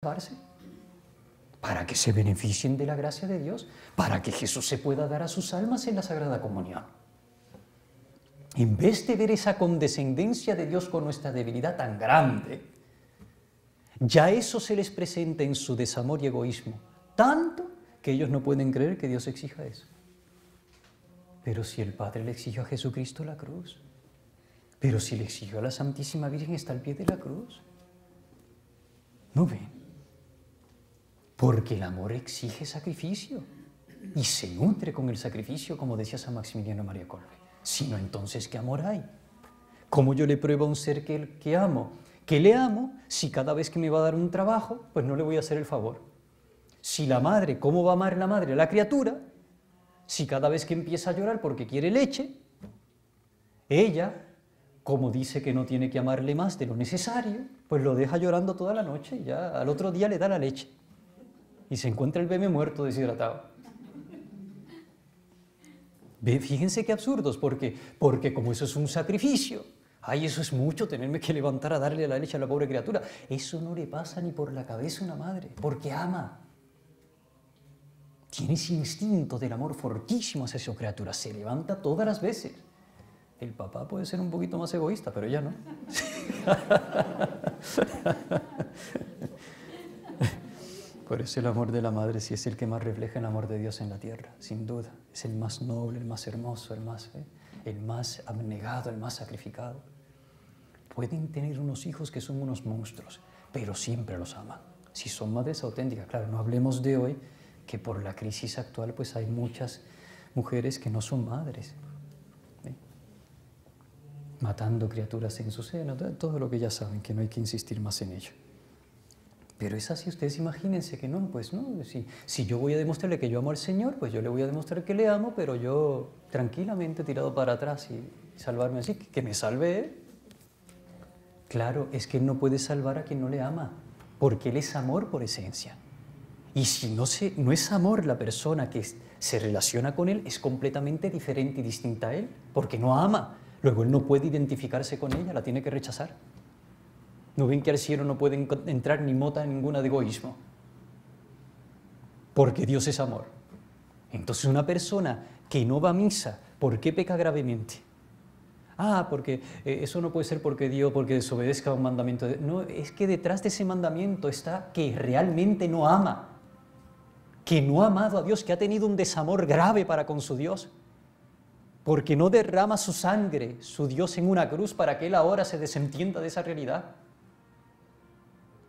salvarse, para que se beneficien de la gracia de Dios, para que Jesús se pueda dar a sus almas en la Sagrada Comunión. En vez de ver esa condescendencia de Dios con nuestra debilidad tan grande, ya eso se les presenta en su desamor y egoísmo, tanto que ellos no pueden creer que Dios exija eso. Pero si el Padre le exigió a Jesucristo la cruz, pero si le exigió a la Santísima Virgen está al pie de la cruz, ¿no ven? Porque el amor exige sacrificio y se nutre con el sacrificio, como decía San Maximiliano María Kolbe. Si no, entonces, ¿qué amor hay? ¿Cómo yo le pruebo a un ser que amo? Que le amo si cada vez que me va a dar un trabajo, pues no le voy a hacer el favor. Si la madre, ¿cómo va a amar la madre a la criatura? Si cada vez que empieza a llorar porque quiere leche, ella, como dice que no tiene que amarle más de lo necesario, pues lo deja llorando toda la noche y ya al otro día le da la leche. Y se encuentra el bebé muerto, deshidratado. Fíjense qué absurdos, porque como eso es un sacrificio, ay, eso es mucho, tenerme que levantar a darle la leche a la pobre criatura. Eso no le pasa ni por la cabeza a una madre, porque ama. Tiene ese instinto del amor fortísimo hacia su criatura, se levanta todas las veces. El papá puede ser un poquito más egoísta, pero ella no. Por eso el amor de la madre sí es el que más refleja el amor de Dios en la tierra, sin duda. Es el más noble, el más hermoso, el más abnegado, el más sacrificado. Pueden tener unos hijos que son unos monstruos, pero siempre los aman. Si son madres auténticas, claro, no hablemos de hoy, que por la crisis actual pues hay muchas mujeres que no son madres, matando criaturas en su seno, todo lo que ya saben, que no hay que insistir más en ello. Pero es así, ustedes imagínense que no, pues no, si yo voy a demostrarle que yo amo al Señor, pues yo le voy a demostrar que le amo, pero yo tranquilamente tirado para atrás y salvarme así, que me salve Él. Claro, es que Él no puede salvar a quien no le ama, porque Él es amor por esencia. Y si no es amor la persona que se relaciona con Él, es completamente diferente y distinta a Él, porque no ama. Luego Él no puede identificarse con ella, la tiene que rechazar. ¿No ven que al cielo no puede entrar ni mota ninguna de egoísmo? Porque Dios es amor. Entonces una persona que no va a misa, ¿por qué peca gravemente? Porque eso no puede ser porque desobedezca un mandamiento. No, es que detrás de ese mandamiento está que realmente no ama, que no ha amado a Dios, que ha tenido un desamor grave para con su Dios, porque no derrama su sangre, su Dios, en una cruz para que Él ahora se desentienda de esa realidad.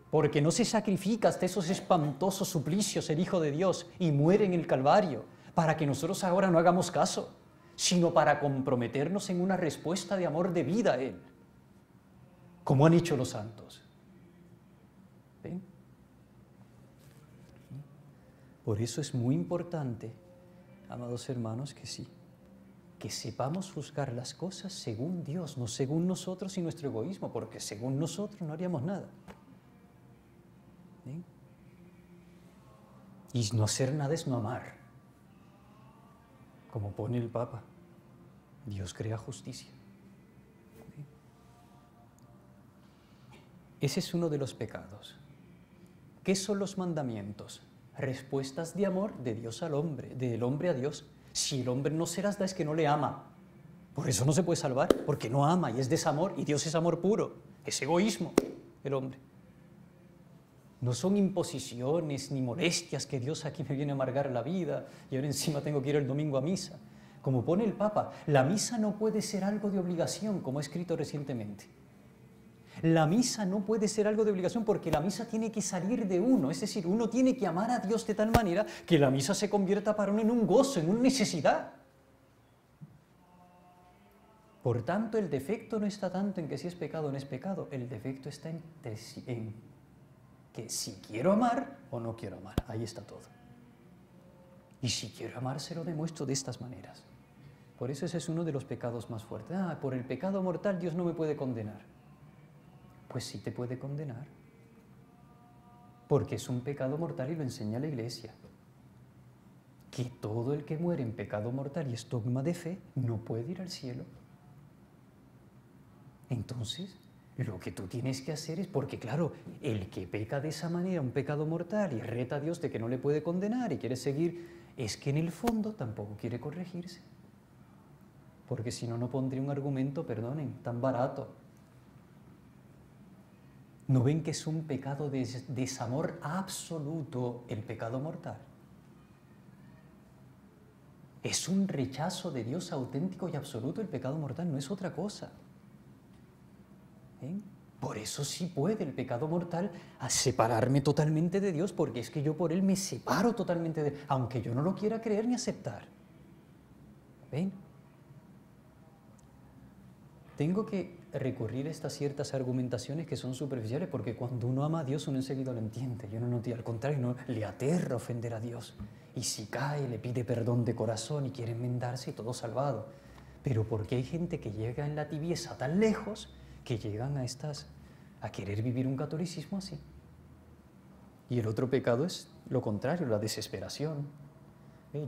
Porque no se sacrifica hasta esos espantosos suplicios el Hijo de Dios y muere en el Calvario, para que nosotros ahora no hagamos caso, sino para comprometernos en una respuesta de amor de vida a Él, como han hecho los santos. ¿Ven? Por eso es muy importante, amados hermanos, que sepamos juzgar las cosas según Dios, no según nosotros y nuestro egoísmo, porque según nosotros no haríamos nada. ¿Sí? Y no hacer nada es no amar. Como pone el Papa, Dios crea justicia. ¿Sí? Ese es uno de los pecados. ¿Qué son los mandamientos? Respuestas de amor de Dios al hombre, del hombre a Dios. Si el hombre no se las da es que no le ama. Por eso no se puede salvar, porque no ama y es desamor, y Dios es amor puro, es egoísmo el hombre. No son imposiciones ni molestias que Dios aquí me viene a amargar la vida y ahora encima tengo que ir el domingo a misa. Como pone el Papa, la misa no puede ser algo de obligación, como he escrito recientemente. La misa no puede ser algo de obligación porque la misa tiene que salir de uno, es decir, uno tiene que amar a Dios de tal manera que la misa se convierta para uno en un gozo, en una necesidad. Por tanto, el defecto no está tanto en que si es pecado o no es pecado, el defecto está en que si quiero amar o no quiero amar, ahí está todo. Y si quiero amar, se lo demuestro de estas maneras. Por eso ese es uno de los pecados más fuertes. Por el pecado mortal Dios no me puede condenar. Pues sí te puede condenar, porque es un pecado mortal y lo enseña la Iglesia. Que todo el que muere en pecado mortal, y es dogma de fe, no puede ir al cielo. Entonces, Lo que tú tienes que hacer es, porque claro, el que peca de esa manera, un pecado mortal, y reta a Dios de que no le puede condenar y quiere seguir, es que en el fondo tampoco quiere corregirse. Porque si no, no pondría un argumento, perdonen, tan barato. ¿No ven que es un pecado de desamor absoluto el pecado mortal? Es un rechazo de Dios auténtico y absoluto el pecado mortal, no es otra cosa. Por eso sí puede el pecado mortal a separarme totalmente de Dios, porque es que yo por Él me separo totalmente de Él, aunque yo no lo quiera creer ni aceptar. ¿Ven? Tengo que recurrir a estas ciertas argumentaciones que son superficiales, porque cuando uno ama a Dios uno enseguida lo entiende. Yo no, al contrario, no le aterra ofender a Dios. Y si cae, le pide perdón de corazón y quiere enmendarse y todo salvado. Pero porque hay gente que llega en la tibieza tan lejos que llegan a querer vivir un catolicismo así. Y el otro pecado es lo contrario, la desesperación.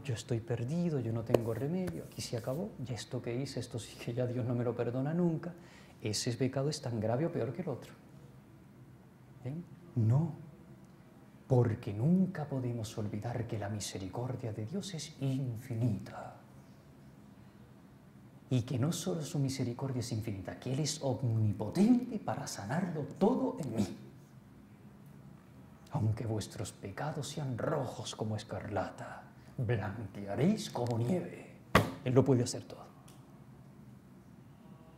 Yo estoy perdido, yo no tengo remedio, aquí se acabó, ya esto que hice, esto sí que ya Dios no me lo perdona nunca. Ese pecado es tan grave o peor que el otro. No, porque nunca podemos olvidar que la misericordia de Dios es infinita. Y que no solo su misericordia es infinita, que Él es omnipotente para sanarlo todo en mí. Aunque vuestros pecados sean rojos como escarlata, blanquearéis como nieve. Él lo puede hacer todo.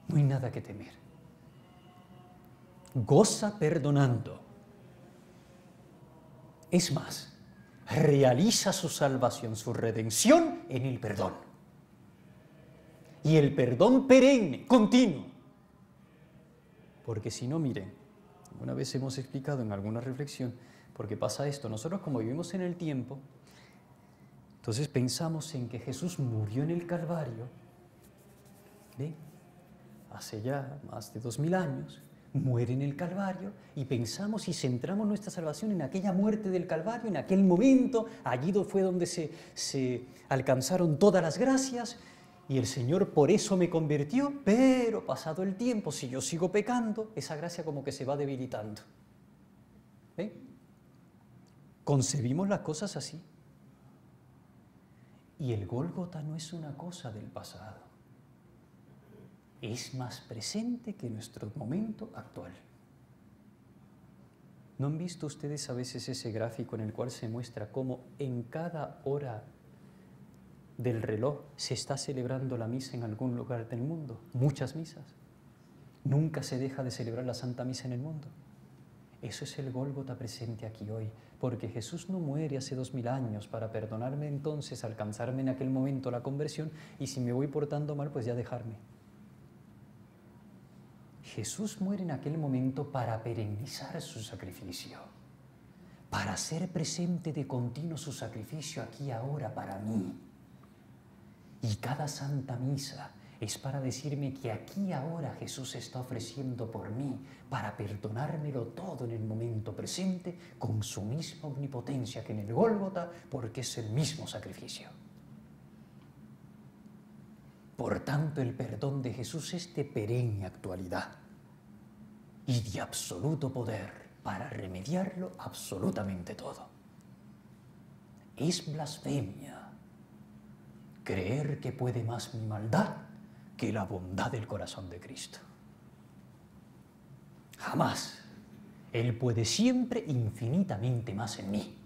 No hay nada que temer. Goza perdonando. Es más, realiza su salvación, su redención en el perdón. Y el perdón perenne, continuo. Porque si no, miren, una vez hemos explicado en alguna reflexión, porque pasa esto, nosotros como vivimos en el tiempo, entonces pensamos en que Jesús murió en el Calvario, hace ya más de 2000 años, muere en el Calvario y pensamos y centramos nuestra salvación en aquella muerte del Calvario, en aquel momento, allí fue donde se alcanzaron todas las gracias y el Señor por eso me convirtió, pero pasado el tiempo, si yo sigo pecando, esa gracia como que se va debilitando. Concebimos las cosas así. Y el Gólgota no es una cosa del pasado. Es más presente que nuestro momento actual. ¿No han visto ustedes a veces ese gráfico en el cual se muestra cómo en cada hora del reloj se está celebrando la misa en algún lugar del mundo? Muchas misas. Nunca se deja de celebrar la Santa Misa en el mundo. Eso es el Gólgota presente aquí hoy, porque Jesús no muere hace 2000 años para perdonarme entonces, alcanzarme en aquel momento la conversión y si me voy portando mal, pues ya dejarme. Jesús muere en aquel momento para perennizar su sacrificio, para hacer presente de continuo su sacrificio aquí ahora para mí. Y cada Santa Misa es para decirme que aquí ahora Jesús está ofreciendo por mí, para perdonármelo todo en el momento presente, con su misma omnipotencia que en el Gólgota, porque es el mismo sacrificio. Por tanto, el perdón de Jesús es de perenne actualidad y de absoluto poder para remediarlo absolutamente todo. Es blasfemia creer que puede más mi maldad que la bondad del corazón de Cristo. Jamás. Él puede siempre infinitamente más en mí,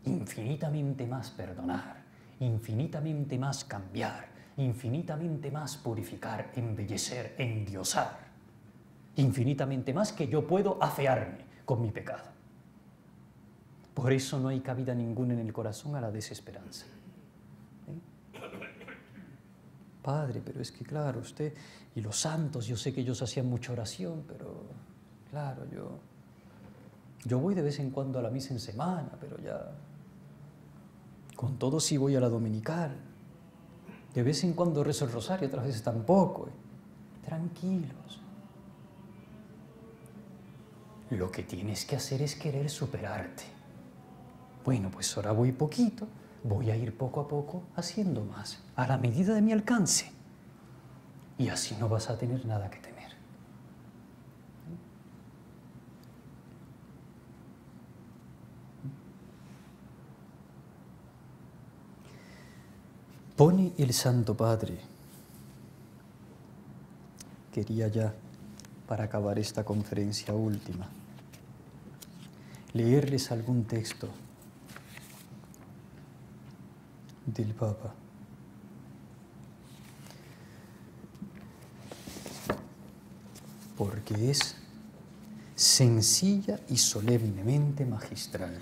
infinitamente más perdonar, infinitamente más cambiar, infinitamente más purificar, embellecer, endiosar, infinitamente más que yo puedo afearme con mi pecado. Por eso no hay cabida ninguna en el corazón a la desesperanza. Padre, pero es que claro, usted y los santos, yo sé que ellos hacían mucha oración, pero claro, yo voy de vez en cuando a la misa en semana, pero ya, con todo sí voy a la dominical, de vez en cuando rezo el rosario, otras veces tampoco. Tranquilos. Lo que tienes que hacer es querer superarte. Bueno, pues ahora voy poquito, voy a ir poco a poco haciendo más, a la medida de mi alcance. Y así no vas a tener nada que temer. Pone el Santo Padre. Quería ya, para acabar esta conferencia última, leerles algún texto del Papa. Porque es sencilla y solemnemente magistral.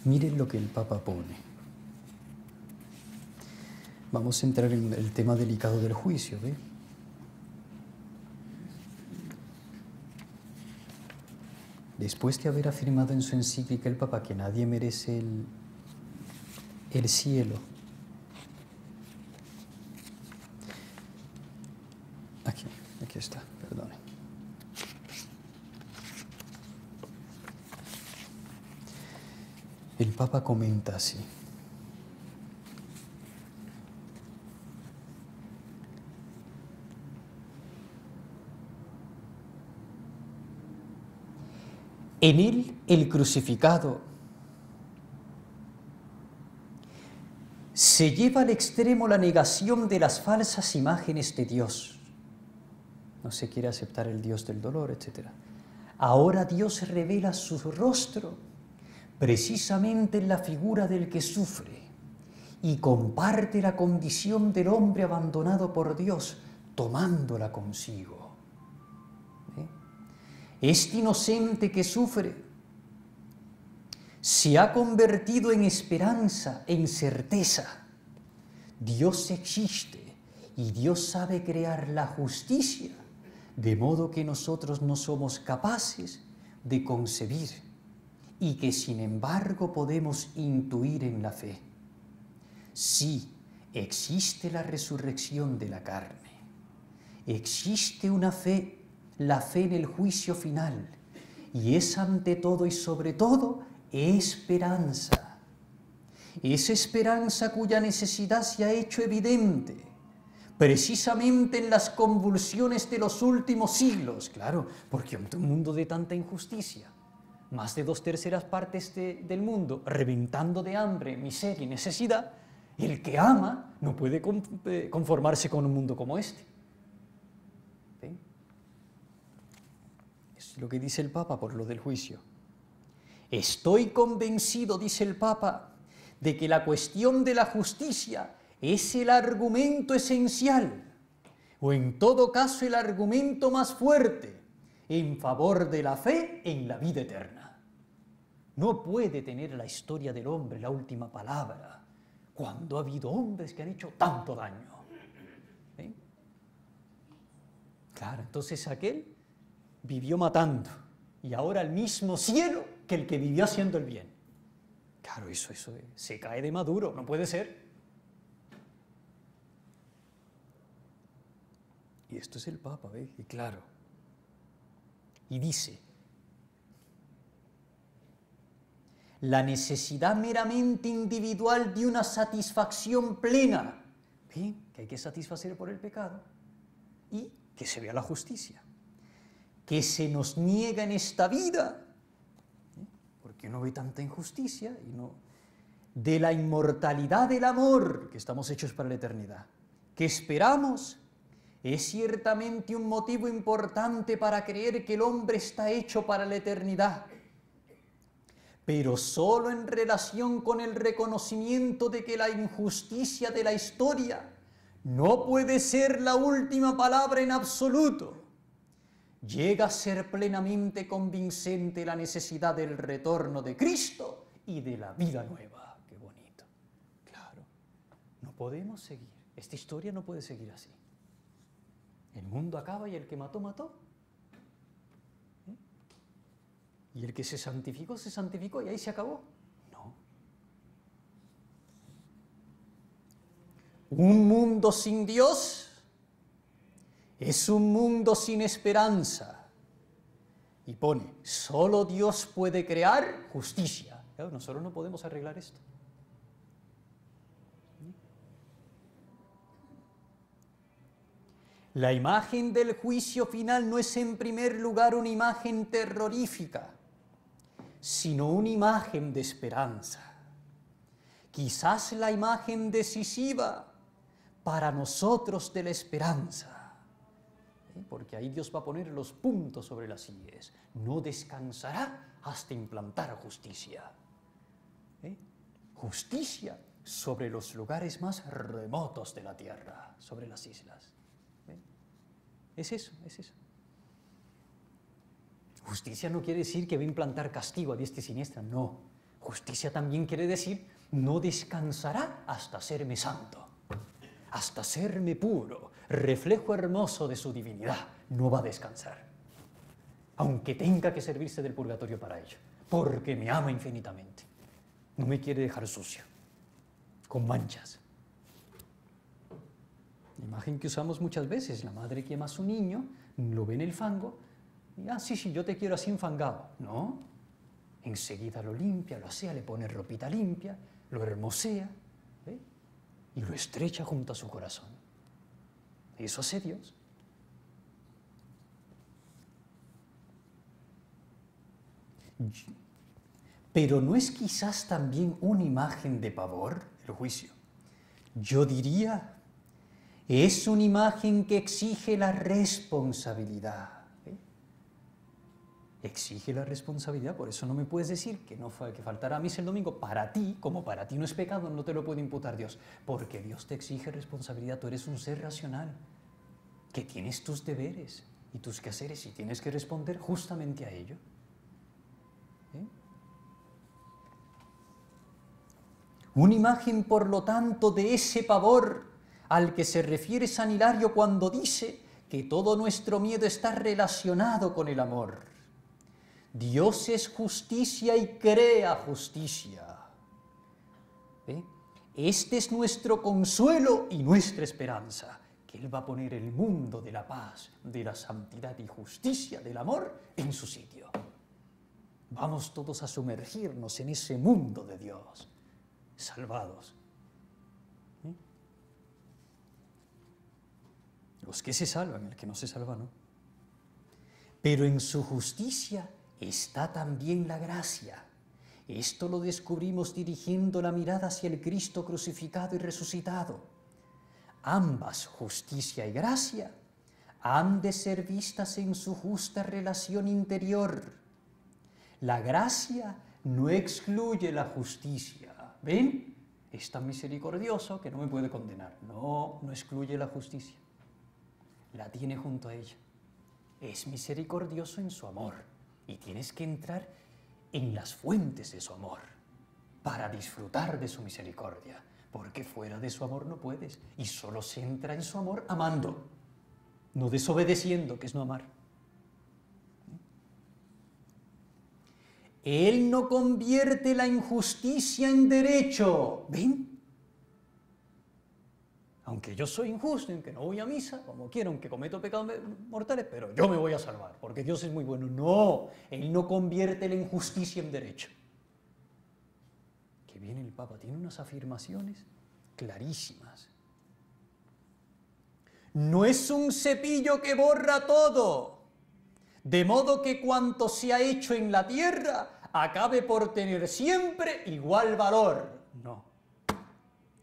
Miren lo que el Papa pone. Vamos a entrar en el tema delicado del juicio, ¿ve? Después de haber afirmado en su encíclica el Papa que nadie merece el cielo, aquí está, perdone. El Papa comenta así: en él, el crucificado se lleva al extremo la negación de las falsas imágenes de Dios. No se quiere aceptar el Dios del dolor, etc. Ahora Dios revela su rostro precisamente en la figura del que sufre y comparte la condición del hombre abandonado por Dios, tomándola consigo. Este inocente que sufre se ha convertido en esperanza, en certeza. Dios existe y Dios sabe crear la justicia, de modo que nosotros no somos capaces de concebir y que sin embargo podemos intuir en la fe. Sí, existe la resurrección de la carne, existe una fe, la fe en el juicio final, y es ante todo y sobre todo esperanza. Esa esperanza cuya necesidad se ha hecho evidente precisamente en las convulsiones de los últimos siglos. Claro, porque ante un mundo de tanta injusticia, más de 2/3 partes del mundo reventando de hambre, miseria y necesidad, el que ama no puede conformarse con un mundo como este. Es lo que dice el Papa por lo del juicio. Estoy convencido, dice el Papa, de que la cuestión de la justicia es el argumento esencial, o en todo caso el argumento más fuerte, en favor de la fe en la vida eterna. No puede tener la historia del hombre la última palabra, cuando ha habido hombres que han hecho tanto daño. ¿Eh? Claro, entonces aquel vivió matando, y ahora el mismo cielo que el que vivió haciendo el bien. Claro, eso se cae de maduro, no puede ser. Y esto es el Papa, ¿ves? Y claro. Y dice, la necesidad meramente individual de una satisfacción plena, ¿ven? Que hay que satisfacer por el pecado, y que se vea la justicia, que se nos niega en esta vida, porque uno ve tanta injusticia, y no, de la inmortalidad del amor, que estamos hechos para la eternidad, que esperamos, es ciertamente un motivo importante para creer que el hombre está hecho para la eternidad, pero solo en relación con el reconocimiento de que la injusticia de la historia no puede ser la última palabra en absoluto. Llega a ser plenamente convincente la necesidad del retorno de Cristo y de la vida nueva. Qué bonito. Claro, no podemos seguir. Esta historia no puede seguir así. El mundo acaba y el que mató, mató. Y el que se santificó y ahí se acabó. No. Un mundo sin Dios es un mundo sin esperanza. Y pone, solo Dios puede crear justicia. Claro, nosotros no podemos arreglar esto. La imagen del juicio final no es en primer lugar una imagen terrorífica, sino una imagen de esperanza, quizás la imagen decisiva para nosotros de la esperanza. Porque ahí Dios va a poner los puntos sobre las íes. No descansará hasta implantar justicia. Justicia sobre los lugares más remotos de la tierra, sobre las islas. Es eso, es eso. Justicia no quiere decir que va a implantar castigo a diestra y siniestra, no. Justicia también quiere decir, no descansará hasta serme santo, hasta serme puro, reflejo hermoso de su divinidad. No va a descansar, aunque tenga que servirse del purgatorio para ello, porque me ama infinitamente. No me quiere dejar sucio, con manchas. La imagen que usamos muchas veces, la madre que ama a su niño, lo ve en el fango, y sí, yo te quiero así enfangado. No, enseguida lo limpia, lo asea, le pone ropita limpia, lo hermosea, y lo estrecha junto a su corazón. Eso hace Dios. Pero ¿no es quizás también una imagen de pavor el juicio? Yo diría, es una imagen que exige la responsabilidad. Exige la responsabilidad, por eso no me puedes decir que faltará a misa el domingo. Para ti, como para ti no es pecado, no te lo puede imputar Dios, porque Dios te exige responsabilidad. Tú eres un ser racional, que tienes tus deberes y tus quehaceres y tienes que responder justamente a ello. Una imagen, por lo tanto, de ese pavor al que se refiere San Hilario cuando dice que todo nuestro miedo está relacionado con el amor. Dios es justicia y crea justicia. Este es nuestro consuelo y nuestra esperanza, que Él va a poner el mundo de la paz, de la santidad y justicia, del amor, en su sitio. Vamos todos a sumergirnos en ese mundo de Dios, salvados. Los que se salvan, el que no se salva no. Pero en su justicia está también la gracia. Esto lo descubrimos dirigiendo la mirada hacia el Cristo crucificado y resucitado. Ambas, justicia y gracia, han de ser vistas en su justa relación interior. La gracia no excluye la justicia. ¿Ven? Es tan misericordioso que no me puede condenar. No excluye la justicia. La tiene junto a ella. Es misericordioso en su amor. Y tienes que entrar en las fuentes de su amor para disfrutar de su misericordia, porque fuera de su amor no puedes, y solo se entra en su amor amando, no desobedeciendo, que es no amar. Él no convierte la injusticia en derecho. ¿Ven? Aunque yo soy injusto, aunque no voy a misa, como quiero, aunque cometo pecados mortales, pero yo me voy a salvar, porque Dios es muy bueno. No, Él no convierte la injusticia en derecho. Que viene el Papa, tiene unas afirmaciones clarísimas. No es un cepillo que borra todo, de modo que cuanto se ha hecho en la tierra acabe por tener siempre igual valor. No.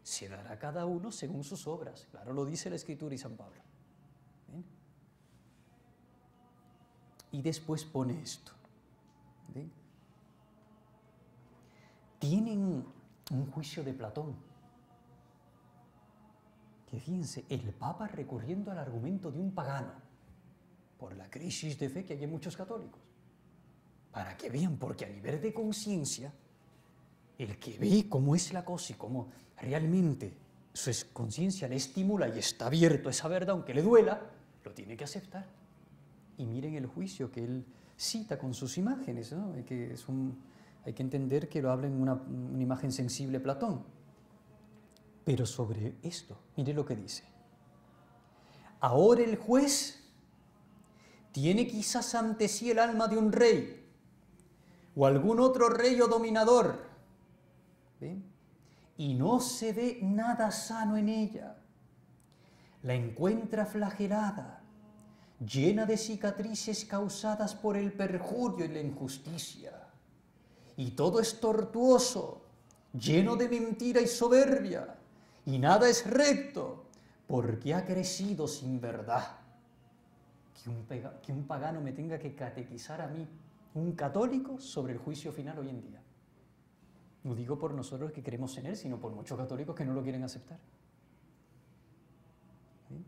Se dará a cada uno según sus obras. Claro, lo dice la Escritura y San Pablo. ¿Ven? Y después pone esto. ¿Ven? Tienen un juicio de Platón. Que fíjense, el Papa recurriendo al argumento de un pagano, por la crisis de fe que hay en muchos católicos. Para que vean, porque a nivel de conciencia, el que ve cómo es la cosa y cómo realmente su conciencia le estimula y está abierto a esa verdad, aunque le duela, lo tiene que aceptar. Y miren el juicio que él cita con sus imágenes, ¿no? Hay que entender que lo habla en una imagen sensible Platón. Pero sobre esto, mire lo que dice. Ahora el juez tiene quizás ante sí el alma de un rey o algún otro rey o dominador, ¿ven? Y no se ve nada sano en ella. La encuentra flagelada, llena de cicatrices causadas por el perjurio y la injusticia. Y todo es tortuoso, lleno de mentira y soberbia, y nada es recto, porque ha crecido sin verdad. Que un pagano me tenga que catequizar a mí, un católico, sobre el juicio final hoy en día. No digo por nosotros que creemos en él, sino por muchos católicos que no lo quieren aceptar. ¿Sí?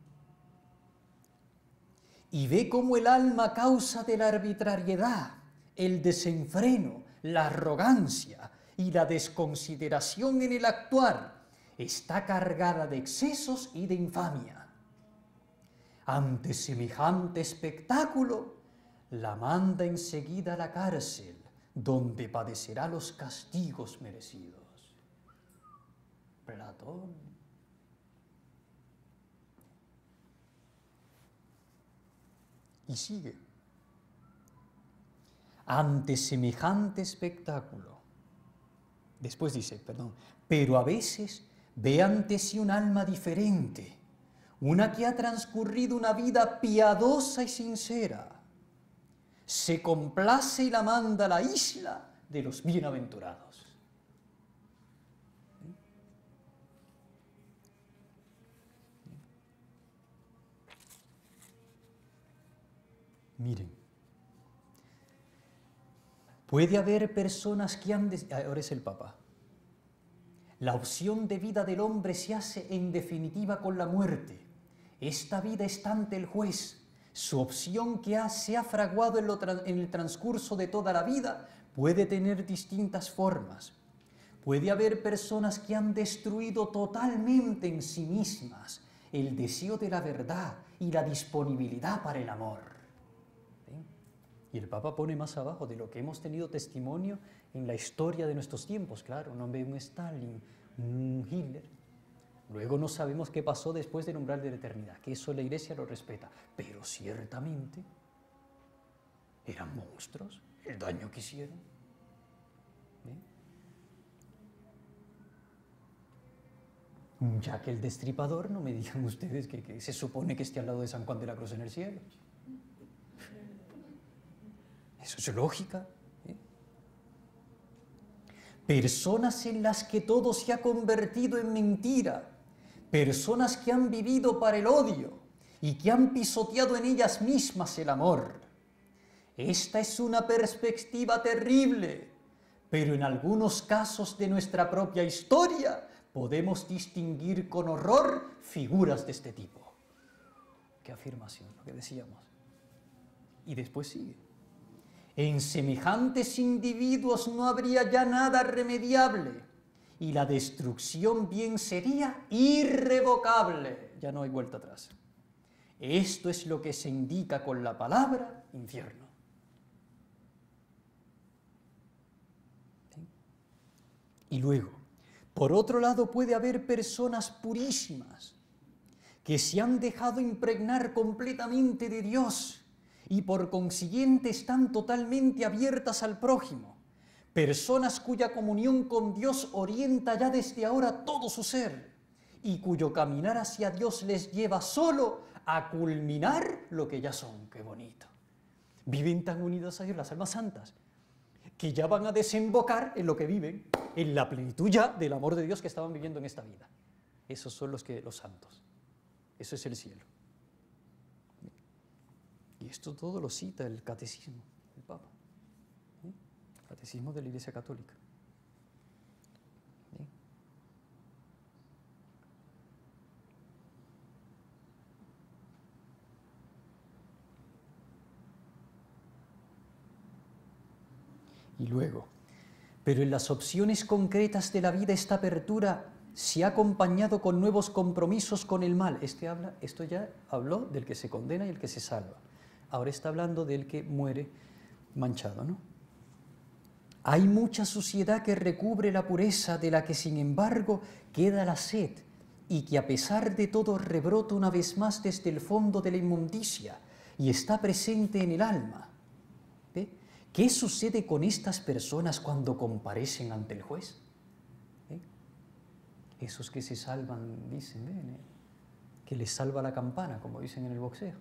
Y ve cómo el alma, a causa de la arbitrariedad, el desenfreno, la arrogancia y la desconsideración en el actuar, está cargada de excesos y de infamia. Ante semejante espectáculo, la manda enseguida a la cárcel, donde padecerá los castigos merecidos. Platón. Y sigue. Ante semejante espectáculo. Después dice, pero a veces ve ante sí un alma diferente, una que ha transcurrido una vida piadosa y sincera. Se complace y la manda a la isla de los bienaventurados. Miren, puede haber personas que han... Ahora es el Papa. La opción de vida del hombre se hace en definitiva con la muerte. Esta vida está ante el juez. Su opción que se ha fraguado en el transcurso de toda la vida puede tener distintas formas. Puede haber personas que han destruido totalmente en sí mismas el deseo de la verdad y la disponibilidad para el amor. ¿Sí? Y el Papa pone más abajo de lo que hemos tenido testimonio en la historia de nuestros tiempos, claro, un hombre, un Stalin, un Hitler. Luego no sabemos qué pasó después del umbral de la eternidad, que eso la Iglesia lo respeta, pero ciertamente eran monstruos el daño que hicieron. Jack el Destripador, no me digan ustedes que se supone que esté al lado de San Juan de la Cruz en el cielo. Eso es lógica. Personas en las que todo se ha convertido en mentira, personas que han vivido para el odio y que han pisoteado en ellas mismas el amor. Esta es una perspectiva terrible, pero en algunos casos de nuestra propia historia podemos distinguir con horror figuras de este tipo. Qué afirmación, lo que decíamos. Y después sigue. En semejantes individuos no habría ya nada remediable y la destrucción bien sería irrevocable. Ya no hay vuelta atrás. Esto es lo que se indica con la palabra infierno. ¿Sí? Y luego, por otro lado, puede haber personas purísimas que se han dejado impregnar completamente de Dios y por consiguiente están totalmente abiertas al prójimo. Personas cuya comunión con Dios orienta ya desde ahora todo su ser y cuyo caminar hacia Dios les lleva solo a culminar lo que ya son. ¡Qué bonito! Viven tan unidas a Dios las almas santas que ya van a desembocar en lo que viven, en la plenitud ya del amor de Dios que estaban viviendo en esta vida. Esos son los santos. Eso es el cielo. Y esto todo lo cita el catecismo del Papa, ¿sí? El catecismo de la Iglesia Católica. ¿Sí? Y luego, pero en las opciones concretas de la vida esta apertura se ha acompañado con nuevos compromisos con el mal. Esto ya habló del que se condena y el que se salva. Ahora está hablando del que muere manchado, ¿no? Hay mucha suciedad que recubre la pureza, de la que sin embargo queda la sed, y que a pesar de todo rebrota una vez más desde el fondo de la inmundicia y está presente en el alma. ¿Ve? ¿Qué sucede con estas personas cuando comparecen ante el juez? ¿Ve? Esos que se salvan, dicen, ¿ve? Que les salva la campana, como dicen en el boxeo.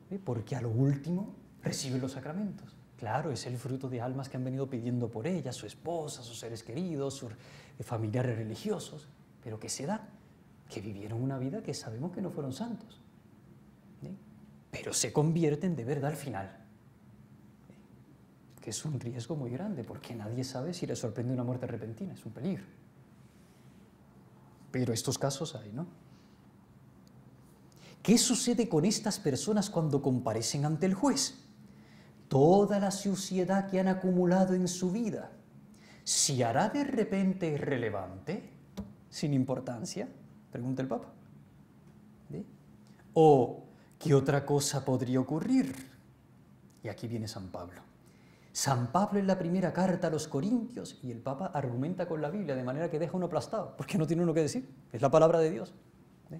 ¿Ve? Porque a lo último reciben los sacramentos. Claro, es el fruto de almas que han venido pidiendo por ella, su esposa, sus seres queridos, sus familiares religiosos. Pero ¿qué se da? Que vivieron una vida que sabemos que no fueron santos. ¿Sí? Pero se convierten de verdad al final. Que es un riesgo muy grande, porque nadie sabe si le sorprende una muerte repentina, es un peligro. Pero estos casos hay, ¿no? ¿Qué sucede con estas personas cuando comparecen ante el juez? Toda la suciedad que han acumulado en su vida, ¿se hará de repente irrelevante, sin importancia? Pregunta el Papa. ¿Sí? ¿O qué otra cosa podría ocurrir? Y aquí viene San Pablo. San Pablo en la primera carta a los Corintios, y el Papa argumenta con la Biblia, de manera que deja uno aplastado, porque no tiene uno que decir, es la palabra de Dios. ¿Sí?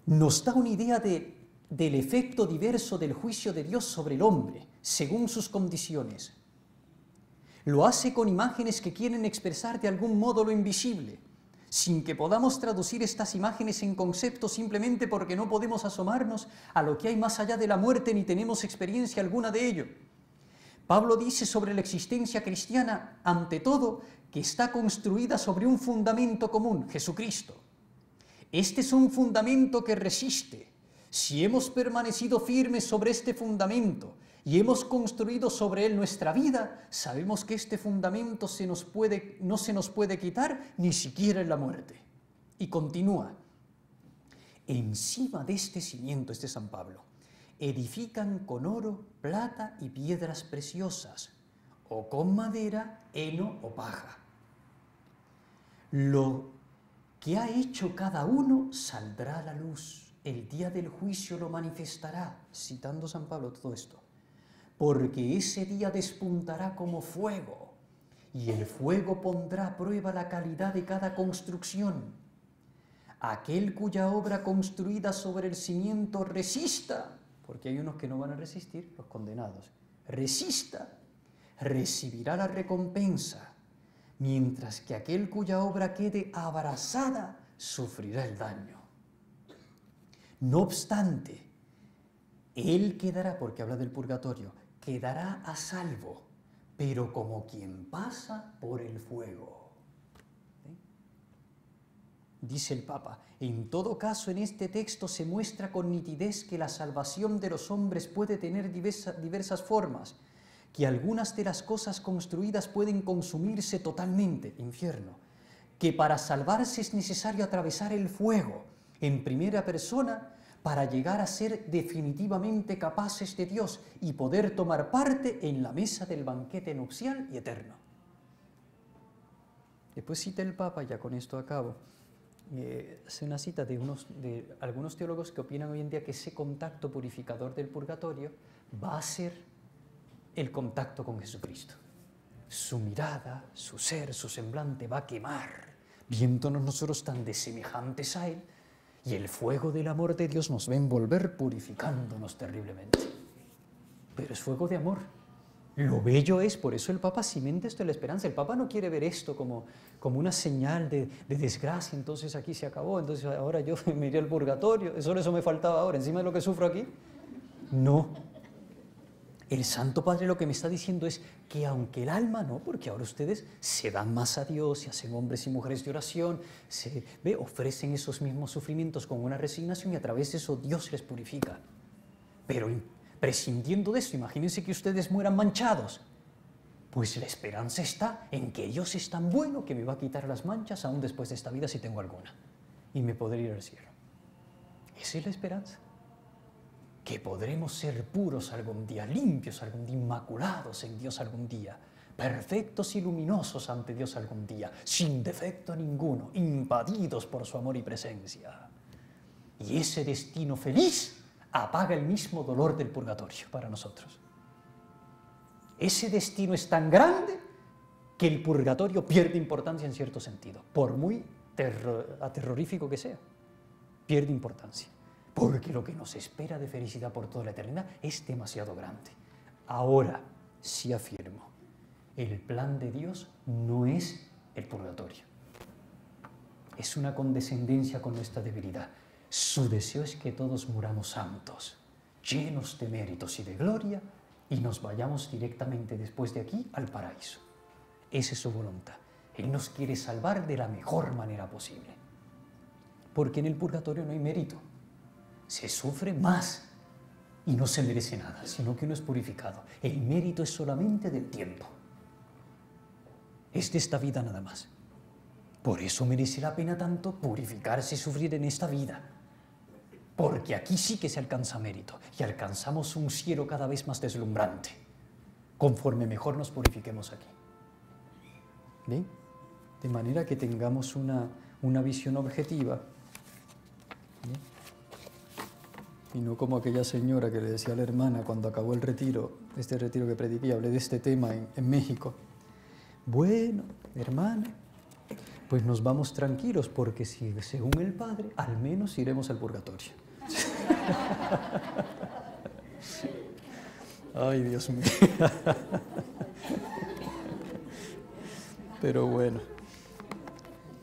Nos da una idea del efecto diverso del juicio de Dios sobre el hombre, según sus condiciones. Lo hace con imágenes que quieren expresar de algún modo lo invisible, sin que podamos traducir estas imágenes en conceptos simplemente porque no podemos asomarnos a lo que hay más allá de la muerte ni tenemos experiencia alguna de ello. Pablo dice sobre la existencia cristiana, ante todo, que está construida sobre un fundamento común, Jesucristo. Este es un fundamento que resiste. Si hemos permanecido firmes sobre este fundamento y hemos construido sobre él nuestra vida, sabemos que este fundamento no se nos puede quitar ni siquiera en la muerte. Y continúa. Encima de este cimiento, este San Pablo, edifican con oro, plata y piedras preciosas, o con madera, heno o paja. Lo que ha hecho cada uno saldrá a la luz. El día del juicio lo manifestará, citando San Pablo todo esto, porque ese día despuntará como fuego, y el fuego pondrá a prueba la calidad de cada construcción. Aquel cuya obra construida sobre el cimiento resista, porque hay unos que no van a resistir, los condenados, resista, recibirá la recompensa, mientras que aquel cuya obra quede abrasada sufrirá el daño. No obstante, él quedará, porque habla del purgatorio, quedará a salvo, pero como quien pasa por el fuego. ¿Sí? Dice el Papa, en todo caso en este texto se muestra con nitidez que la salvación de los hombres puede tener diversas formas, que algunas de las cosas construidas pueden consumirse totalmente, infierno, que para salvarse es necesario atravesar el fuego en primera persona para llegar a ser definitivamente capaces de Dios y poder tomar parte en la mesa del banquete nupcial y eterno. Después cita el Papa, ya con esto acabo, hace una cita de algunos teólogos que opinan hoy en día que ese contacto purificador del purgatorio va a ser el contacto con Jesucristo. Su mirada, su ser, su semblante va a quemar, viéndonos nosotros tan desemejantes a Él, y el fuego del amor de Dios nos va a envolver purificándonos terriblemente. Pero es fuego de amor. Lo bello es, por eso el Papa cimenta esto en la esperanza. El Papa no quiere ver esto como una señal de desgracia, entonces aquí se acabó, entonces ahora yo me iré al purgatorio, eso me faltaba ahora, encima de lo que sufro aquí. No. El Santo Padre lo que me está diciendo es que aunque el alma no, porque ahora ustedes se dan más a Dios, se hacen hombres y mujeres de oración, ofrecen esos mismos sufrimientos con una resignación y a través de eso Dios les purifica. Pero prescindiendo de eso, imagínense que ustedes mueran manchados. Pues la esperanza está en que Dios es tan bueno que me va a quitar las manchas aún después de esta vida si tengo alguna. Y me podré ir al cielo. Esa es la esperanza. Que podremos ser puros algún día, limpios algún día, inmaculados en Dios algún día, perfectos y luminosos ante Dios algún día, sin defecto ninguno, invadidos por su amor y presencia. Y ese destino feliz apaga el mismo dolor del purgatorio para nosotros. Ese destino es tan grande que el purgatorio pierde importancia en cierto sentido, por muy aterrorífico que sea, pierde importancia. Porque lo que nos espera de felicidad por toda la eternidad es demasiado grande. Ahora sí afirmo, el plan de Dios no es el purgatorio. Es una condescendencia con nuestra debilidad. Su deseo es que todos muramos santos. llenos de méritos y de gloria, y nos vayamos directamente después de aquí al paraíso. Esa es su voluntad. Él nos quiere salvar de la mejor manera posible. Porque en el purgatorio no hay mérito. Se sufre más y no se merece nada, sino que uno es purificado. El mérito es solamente del tiempo. Es de esta vida nada más. Por eso merece la pena tanto purificarse y sufrir en esta vida. Porque aquí sí que se alcanza mérito y alcanzamos un cielo cada vez más deslumbrante, conforme mejor nos purifiquemos aquí. ¿Bien? De manera que tengamos una visión objetiva. ¿Bien? Y no como aquella señora que le decía a la hermana cuando acabó el retiro, este retiro que prediqué, hablé de este tema en México. Bueno, hermana, pues nos vamos tranquilos porque si según el Padre, al menos iremos al purgatorio. Ay, Dios mío. Pero bueno,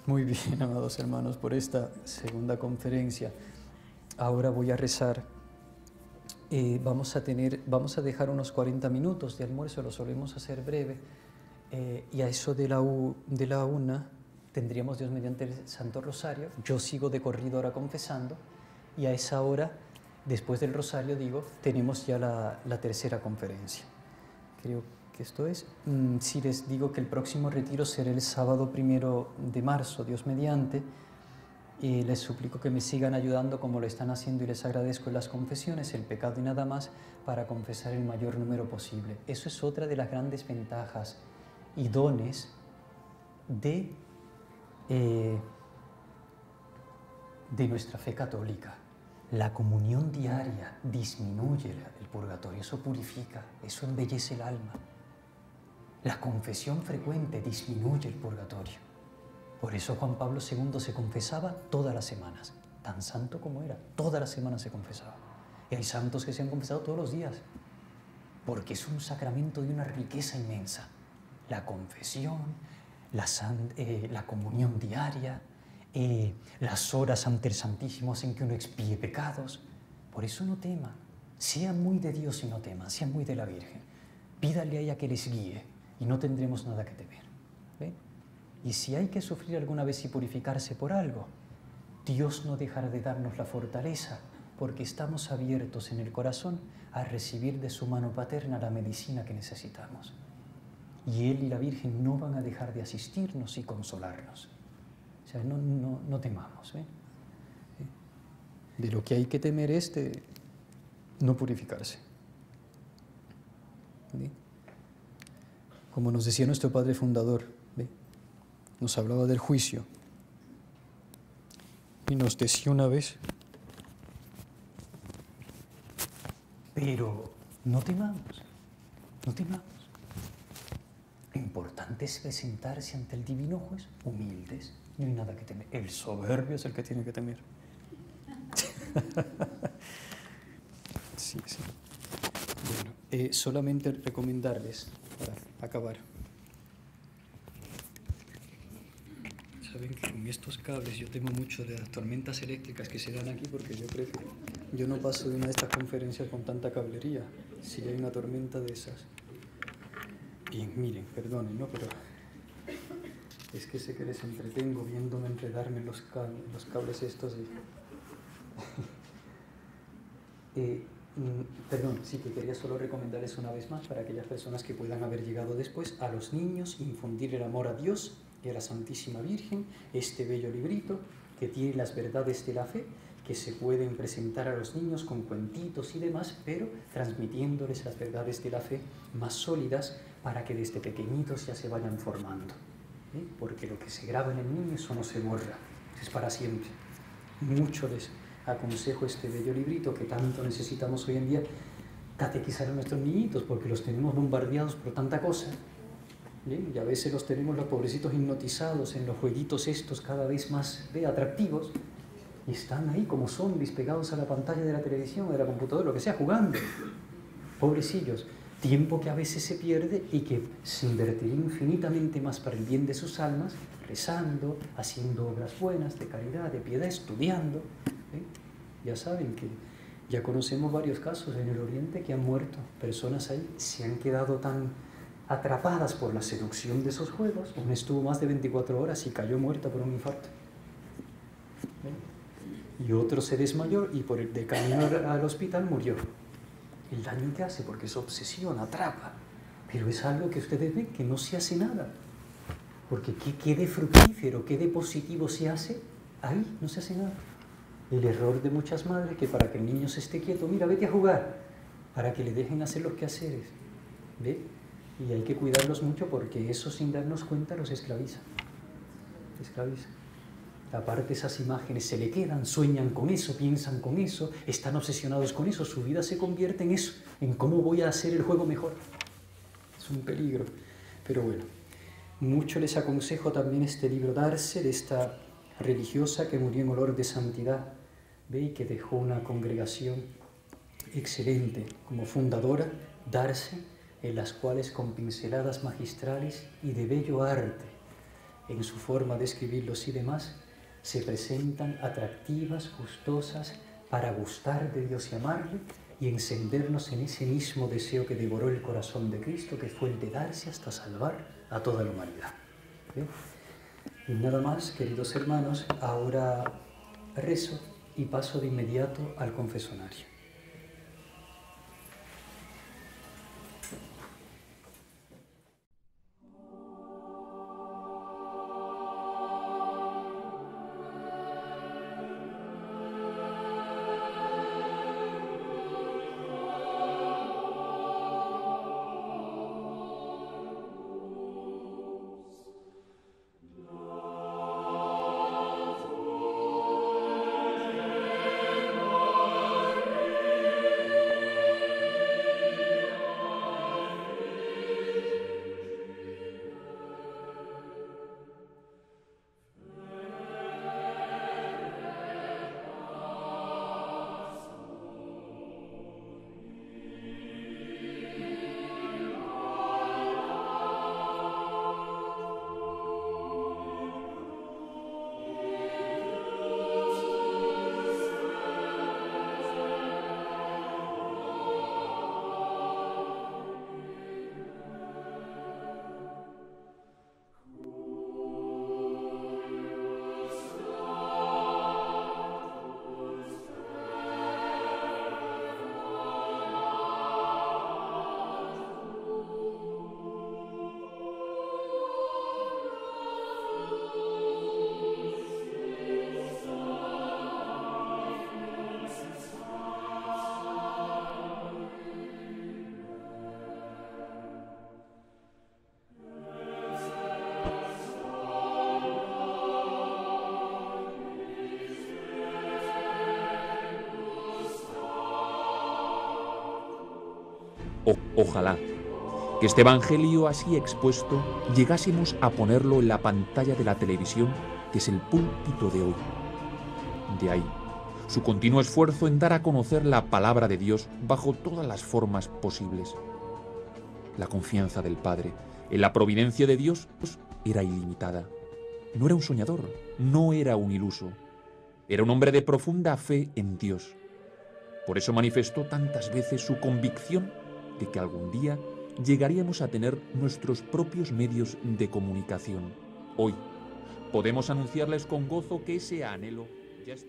muy bien, amados hermanos, por esta segunda conferencia. Ahora voy a rezar. Vamos a dejar unos 40 minutos de almuerzo, lo solemos hacer breve, y a eso de la 1 tendríamos, Dios mediante, el Santo Rosario. Yo sigo de corrido ahora confesando, y a esa hora, después del Rosario, tenemos ya la tercera conferencia. Creo que esto es. Si les digo que el próximo retiro será el sábado 1 de marzo, Dios mediante, y les suplico que me sigan ayudando como lo están haciendo y les agradezco en las confesiones, el pecado y nada más, para confesar el mayor número posible. Eso es otra de las grandes ventajas y dones de nuestra fe católica. La comunión diaria disminuye el purgatorio, eso purifica, eso embellece el alma. La confesión frecuente disminuye el purgatorio. Por eso Juan Pablo II se confesaba todas las semanas, tan santo como era, todas las semanas se confesaba. Y hay santos que se han confesado todos los días, porque es un sacramento de una riqueza inmensa. La confesión, la comunión diaria, las horas ante el Santísimo hacen que uno expíe pecados. Por eso no tema, sea muy de Dios y no tema, sea muy de la Virgen. Pídale a ella que les guíe y no tendremos nada que temer. ¿Ve? Y si hay que sufrir alguna vez y purificarse por algo, Dios no dejará de darnos la fortaleza, porque estamos abiertos en el corazón a recibir de su mano paterna la medicina que necesitamos. Y Él y la Virgen no van a dejar de asistirnos y consolarnos. O sea, no temamos. De lo que hay que temer es de no purificarse. ¿Sí? Como nos decía nuestro Padre Fundador, ¿sí? Nos hablaba del juicio y nos decía una vez, pero no temamos, no temamos. Lo importante es presentarse ante el divino juez humildes, no hay nada que temer. El soberbio es el que tiene que temer. Sí. Bueno, solamente recomendarles, para acabar. Saben que con estos cables yo temo mucho de las tormentas eléctricas que se dan aquí, porque yo creo que yo no paso de una de estas conferencias con tanta cablería, si hay una tormenta de esas. Bien, miren, perdonen, ¿no? Pero es que sé que les entretengo viéndome enredarme en los cables estos. Perdón, sí que quería solo recomendarles una vez más para aquellas personas que puedan haber llegado después, a los niños infundir el amor a Dios y a la Santísima Virgen, este bello librito que tiene las verdades de la fe, que se pueden presentar a los niños con cuentitos y demás, pero transmitiéndoles las verdades de la fe más sólidas para que desde pequeñitos ya se vayan formando. Porque lo que se graba en el niño, eso no se borra, es para siempre. Mucho les aconsejo este bello librito que tanto necesitamos hoy en día, catequizar a nuestros niñitos, porque los tenemos bombardeados por tanta cosa. ¿Bien? Y a veces los tenemos los pobrecitos hipnotizados en los jueguitos estos cada vez más atractivos, y están ahí como zombies pegados a la pantalla de la televisión o de la computadora, lo que sea, jugando. Pobrecillos. Tiempo que a veces se pierde y que se invertiría infinitamente más para el bien de sus almas, rezando, haciendo obras buenas, de caridad, de piedad, estudiando. Ya saben que Ya conocemos varios casos en el Oriente que han muerto. Personas ahí se han quedado tan atrapadas por la seducción de esos juegos. Una estuvo más de 24 horas y cayó muerta por un infarto. Y otro se desmayó y de camino al hospital murió. El daño que hace, porque es obsesión, atrapa. Pero es algo que ustedes ven que no se hace nada. Porque ¿qué de fructífero, qué de positivo se hace? Ahí no se hace nada. El error de muchas madres que para que el niño se esté quieto, mira, vete a jugar, para que le dejen hacer los quehaceres. ¿Ve? Y hay que cuidarlos mucho porque eso sin darnos cuenta los esclaviza. Esclaviza. Aparte esas imágenes se le quedan, sueñan con eso, piensan con eso, están obsesionados con eso, su vida se convierte en eso, en cómo voy a hacer el juego mejor. Es un peligro. Pero bueno, mucho les aconsejo también este libro Darse, de esta religiosa que murió en olor de santidad, ¿ve? Y que dejó una congregación excelente como fundadora, Darse, en las cuales con pinceladas magistrales y de bello arte, en su forma de escribirlos y demás, se presentan atractivas, gustosas, para gustar de Dios y amarle, y encendernos en ese mismo deseo que devoró el corazón de Cristo, que fue el de darse hasta salvar a toda la humanidad. ¿Bien? Y nada más, queridos hermanos, ahora rezo y paso de inmediato al confesonario. Ojalá que este Evangelio así expuesto llegásemos a ponerlo en la pantalla de la televisión, que es el púlpito de hoy. De ahí su continuo esfuerzo en dar a conocer la palabra de Dios bajo todas las formas posibles. La confianza del Padre en la providencia de Dios era ilimitada. No era un soñador, no era un iluso. Era un hombre de profunda fe en Dios. Por eso manifestó tantas veces su convicción de que algún día llegaríamos a tener nuestros propios medios de comunicación. Hoy podemos anunciarles con gozo que ese anhelo ya está.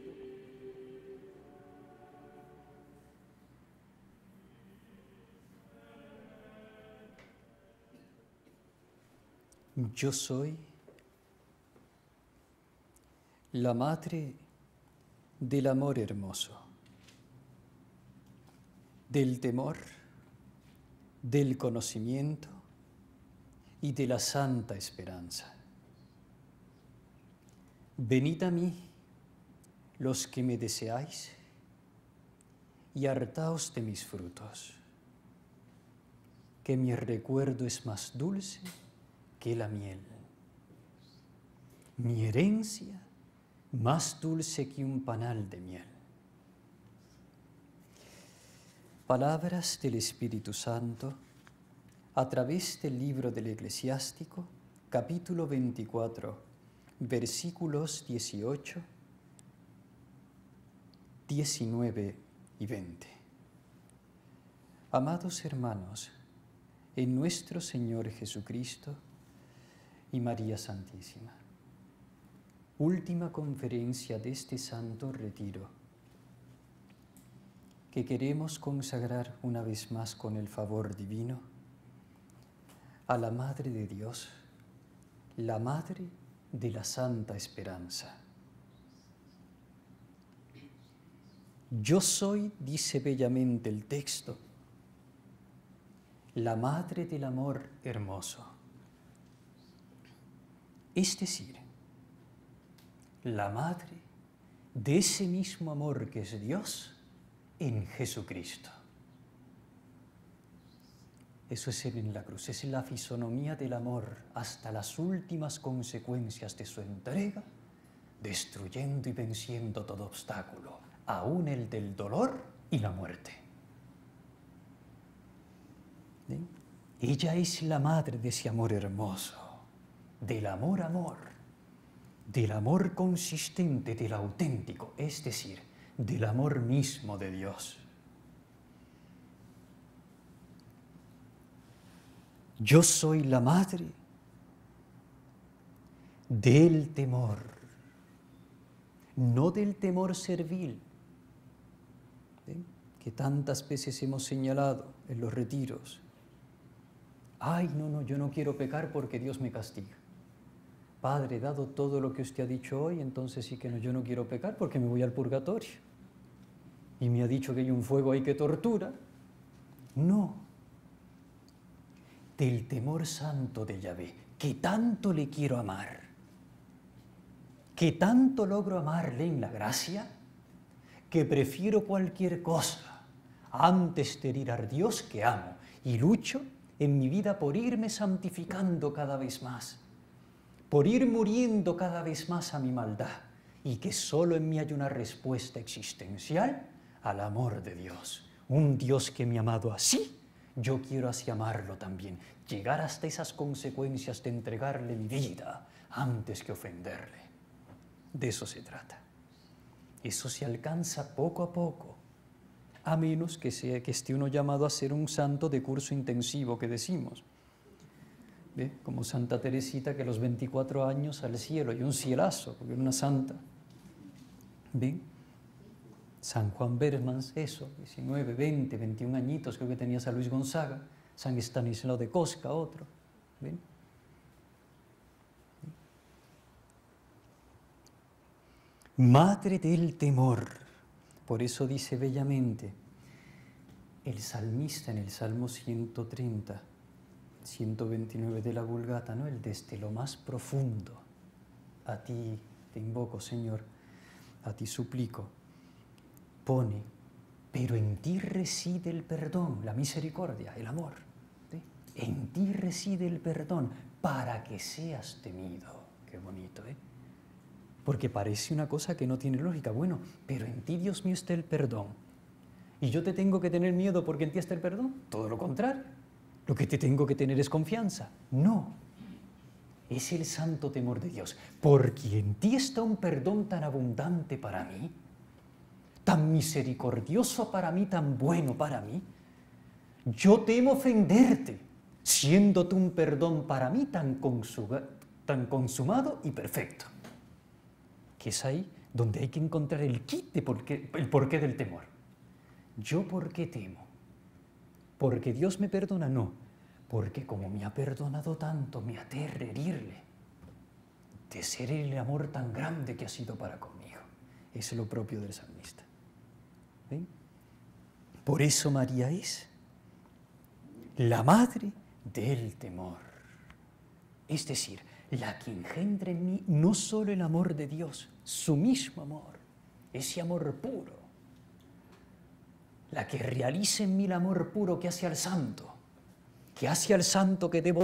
Yo soy la madre del amor hermoso, del temor, del conocimiento y de la santa esperanza. Venid a mí, los que me deseáis, y hartaos de mis frutos, que mi recuerdo es más dulce que la miel, mi herencia más dulce que un panal de miel. Palabras del Espíritu Santo a través del libro del Eclesiástico, capítulo 24, versículos 18, 19 y 20. Amados hermanos, en nuestro Señor Jesucristo y María Santísima, última conferencia de este santo retiro, que queremos consagrar una vez más con el favor divino a la Madre de Dios, la Madre de la Santa Esperanza. Yo soy, dice bellamente el texto, la Madre del amor hermoso. Es decir, la Madre de ese mismo amor que es Dios en Jesucristo. Eso es Él en la cruz, es la fisonomía del amor hasta las últimas consecuencias de su entrega, destruyendo y venciendo todo obstáculo, aún el del dolor y la muerte. ¿Sí? Ella es la madre de ese amor hermoso, del amor, del amor consistente, del auténtico, es decir, del amor mismo de Dios. Yo soy la madre del temor, no del temor servil, ¿sí?, que tantas veces hemos señalado en los retiros. Ay, no, yo no quiero pecar porque Dios me castiga. Padre, dado todo lo que usted ha dicho hoy, entonces sí que no, yo no quiero pecar porque me voy al purgatorio. Y me ha dicho que hay un fuego ahí que tortura. No. Del temor santo de Yahvé, que tanto le quiero amar, que tanto logro amarle en la gracia, que prefiero cualquier cosa antes de herir a Dios que amo, y lucho en mi vida por irme santificando cada vez más, por ir muriendo cada vez más a mi maldad, y que solo en mí hay una respuesta existencial al amor de Dios. Un Dios que me ha amado así, yo quiero así amarlo también, llegar hasta esas consecuencias de entregarle mi vida antes que ofenderle. De eso se trata. Eso se alcanza poco a poco, a menos que esté uno llamado a ser un santo de curso intensivo, que decimos. ¿Ve? Como Santa Teresita, que a los 24 años al cielo, y un cielazo, porque era una santa. ¿Ven? San Juan Bermans, eso, 19, 20, 21 añitos, creo que tenía San Luis Gonzaga, San Estanislao de Cosca, otro. ¿Ven? Madre del temor. Por eso dice bellamente el salmista en el Salmo 130, 129 de la Vulgata, ¿no? El desde lo más profundo. A ti te invoco, Señor, a ti suplico. Pone, pero en ti reside el perdón, la misericordia, el amor. ¿Sí? En ti reside el perdón para que seas temido. Qué bonito, ¿eh? Porque parece una cosa que no tiene lógica. Bueno, pero en ti, Dios mío, está el perdón. ¿Y yo te tengo que tener miedo porque en ti está el perdón? Todo lo contrario. Lo que te tengo que tener es confianza. No. Es el santo temor de Dios. Porque en ti está un perdón tan abundante para mí, tan misericordioso para mí, tan bueno para mí. Yo temo ofenderte, siendo tú un perdón para mí tan consumado y perfecto. Que es ahí donde hay que encontrar el kit de el porqué del temor. ¿Yo por qué temo? ¿Porque Dios me perdona? No. Porque como me ha perdonado tanto, me aterra herirle, de ser el amor tan grande que ha sido para conmigo. Es lo propio del salmista. ¿Ven? Por eso María es la madre del temor. Es decir, la que engendra en mí no solo el amor de Dios, su mismo amor, ese amor puro. La que realiza en mí el amor puro que hace al santo que debo